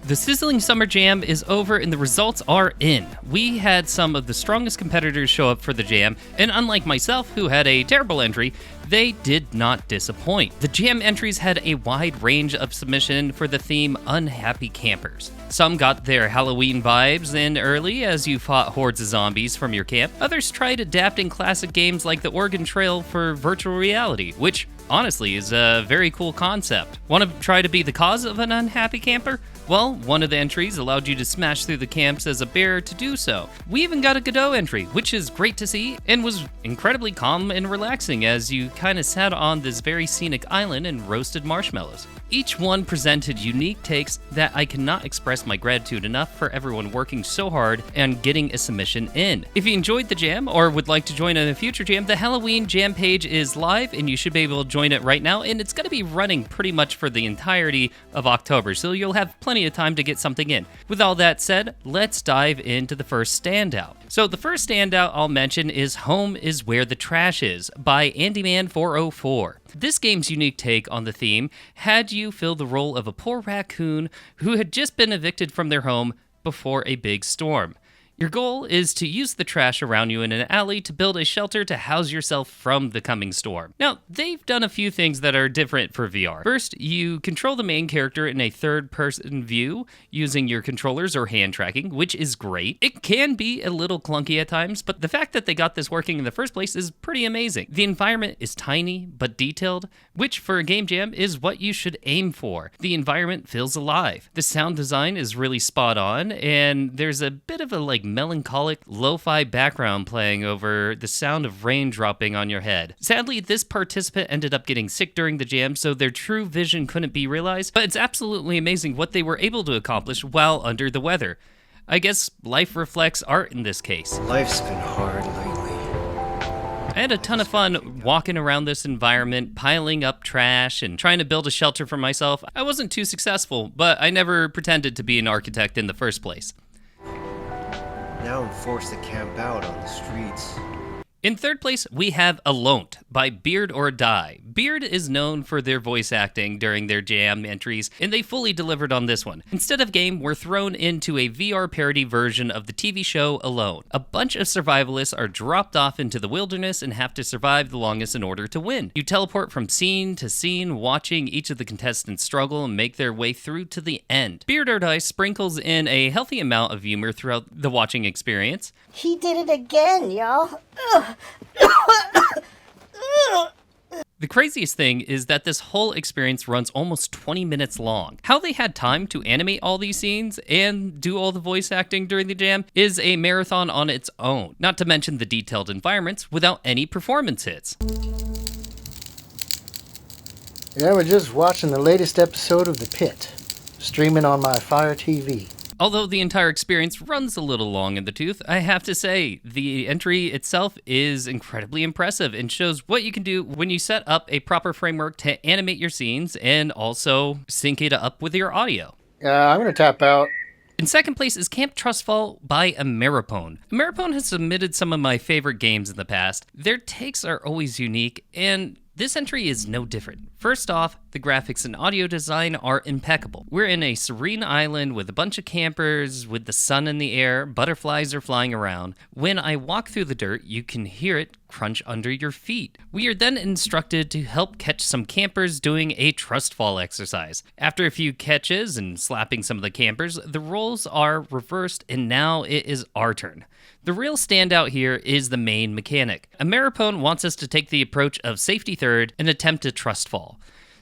The Sizzling Summer Jam is over and the results are in. We had some of the strongest competitors show up for the jam, and unlike myself, who had a terrible entry, they did not disappoint. The jam entries had a wide range of submission for the theme Unhappy Campers. Some got their Halloween vibes in early as you fought hordes of zombies from your camp. Others tried adapting classic games like the Oregon Trail for virtual reality, which honestly is a very cool concept. Want to try to be the cause of an unhappy camper? Well, one of the entries allowed you to smash through the camps as a bear to do so. We even got a Godot entry, which is great to see, and was incredibly calm and relaxing as you kind of sat on this very scenic island and roasted marshmallows. Each one presented unique takes that I cannot express my gratitude enough for everyone working so hard and getting a submission in. If you enjoyed the jam or would like to join in a future jam, the Halloween jam page is live and you should be able to join it right now, and it's going to be running pretty much for the entirety of October, so you'll have plenty of time to get something in. With all that said, let's dive into the first standout. So the first standout I'll mention is Home is Where the Trash Is by Andyman404. This game's unique take on the theme had you fill the role of a poor raccoon who had just been evicted from their home before a big storm. Your goal is to use the trash around you in an alley to build a shelter to house yourself from the coming storm. Now, they've done a few things that are different for VR. First, you control the main character in a third-person view using your controllers or hand tracking, which is great. It can be a little clunky at times, but the fact that they got this working in the first place is pretty amazing. The environment is tiny but detailed, which for a game jam is what you should aim for. The environment feels alive. The sound design is really spot on, and there's a bit of a melancholic lo-fi background playing over the sound of rain dropping on your head. Sadly, this participant ended up getting sick during the jam, so their true vision couldn't be realized, but it's absolutely amazing what they were able to accomplish while under the weather. I guess life reflects art in this case. Life's been hard lately. I had a ton of fun walking around this environment, piling up trash, and trying to build a shelter for myself. I wasn't too successful, but I never pretended to be an architect in the first place. Now I'm forced to camp out on the streets. In third place, we have Alone by Beard or Die. Beard is known for their voice acting during their jam entries, and they fully delivered on this one. Instead of game, we're thrown into a VR parody version of the TV show Alone. A bunch of survivalists are dropped off into the wilderness and have to survive the longest in order to win. You teleport from scene to scene, watching each of the contestants struggle and make their way through to the end. Beard or Die sprinkles in a healthy amount of humor throughout the watching experience. He did it again, y'all. The craziest thing is that this whole experience runs almost 20 minutes long. How they had time to animate all these scenes and do all the voice acting during the jam is a marathon on its own, not to mention the detailed environments without any performance hits. Yeah, we're just watching the latest episode of The Pit, streaming on my Fire TV. Although the entire experience runs a little long in the tooth, I have to say, the entry itself is incredibly impressive and shows what you can do when you set up a proper framework to animate your scenes and also sync it up with your audio. I'm going to tap out. In second place is Camp Trustfall by Ameripone. Ameripone has submitted some of my favorite games in the past. Their takes are always unique, and this entry is no different. First off, the graphics and audio design are impeccable. We're in a serene island with a bunch of campers, with the sun in the air, butterflies are flying around. When I walk through the dirt, you can hear it crunch under your feet. We are then instructed to help catch some campers doing a Trustfall exercise. After a few catches and slapping some of the campers, the roles are reversed and now it is our turn. The real standout here is the main mechanic. Ameripone wants us to take the approach of safety third and attempt a Trustfall.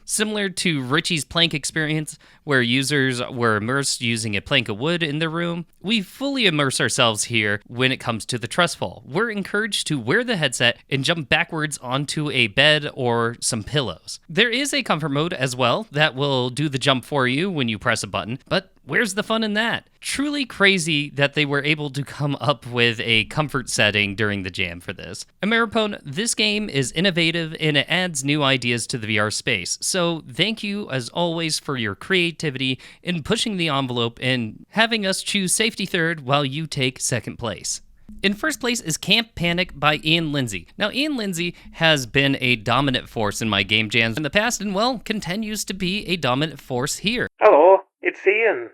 Similar to Richie's plank experience, where users were immersed using a plank of wood in their room, we fully immerse ourselves here when it comes to the Trustfall. We're encouraged to wear the headset and jump backwards onto a bed or some pillows. There is a comfort mode as well that will do the jump for you when you press a button, but where's the fun in that? Truly crazy that they were able to come up with a comfort setting during the jam for this. Ameripone, this game is innovative and it adds new ideas to the VR space. So thank you as always for your creativity in pushing the envelope and having us choose safety third while you take second place. In first place is Camp Panic by Ian Lindsay. Now, Ian Lindsay has been a dominant force in my game jams in the past and, well, continues to be a dominant force here. Hello, it's Ian.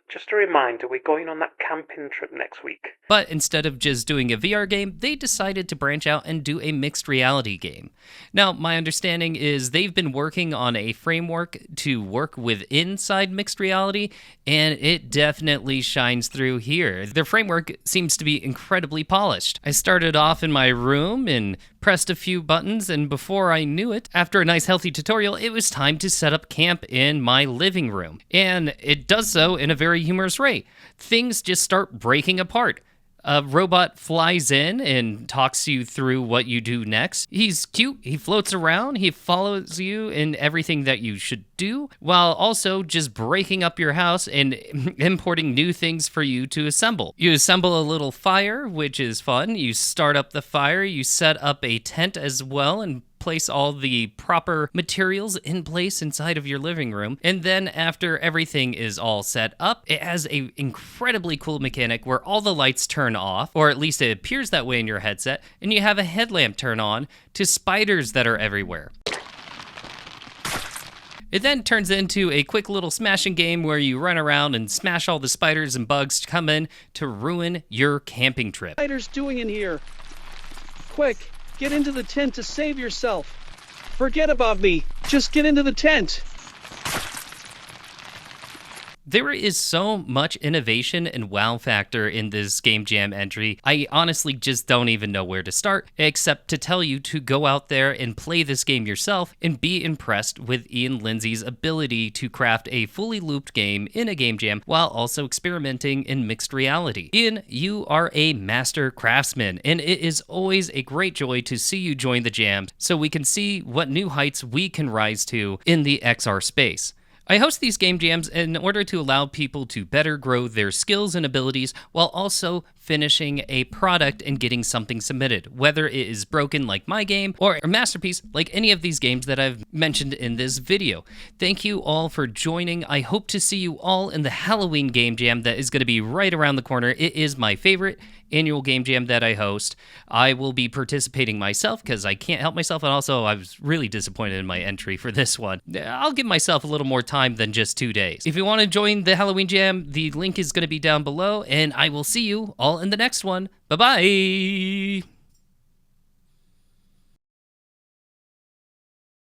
Just a reminder, we're going on that camping trip next week. But instead of just doing a VR game, they decided to branch out and do a mixed reality game. Now, my understanding is they've been working on a framework to work with inside mixed reality, and it definitely shines through here. Their framework seems to be incredibly polished. I started off in my room and pressed a few buttons, and before I knew it, after a nice healthy tutorial, it was time to set up camp in my living room. And it does so in a very humorous way. Things just start breaking apart. A robot flies in and talks you through what you do next. He's cute, he floats around, he follows you in everything that you should do, while also just breaking up your house and importing new things for you to assemble. You assemble a little fire, which is fun. You start up the fire, you set up a tent as well, and place all the proper materials in place inside of your living room. And then after everything is all set up, it has a incredibly cool mechanic where all the lights turn off, or at least it appears that way in your headset, and you have a headlamp turn on to spiders that are everywhere. It then turns into a quick little smashing game where you run around and smash all the spiders and bugs to come in to ruin your camping trip. Spiders doing in here? Quick! Get into the tent to save yourself. Forget about me. Just get into the tent. There is so much innovation and wow factor in this Game Jam entry. I honestly just don't even know where to start, except to tell you to go out there and play this game yourself and be impressed with Ian Lindsay's ability to craft a fully looped game in a Game Jam while also experimenting in mixed reality. Ian, you are a master craftsman, and it is always a great joy to see you join the jam so we can see what new heights we can rise to in the XR space. I host these game jams in order to allow people to better grow their skills and abilities while also finishing a product and getting something submitted, whether it is broken like my game or a masterpiece like any of these games that I've mentioned in this video. Thank you all for joining. I hope to see you all in the Halloween game jam that is going to be right around the corner. It is my favorite annual game jam that I host. I will be participating myself because I can't help myself, and also I was really disappointed in my entry for this one. I'll give myself a little more time than just 2 days. If you want to join the Halloween jam, the link is going to be down below, and I will see you all in the next one. Bye-bye!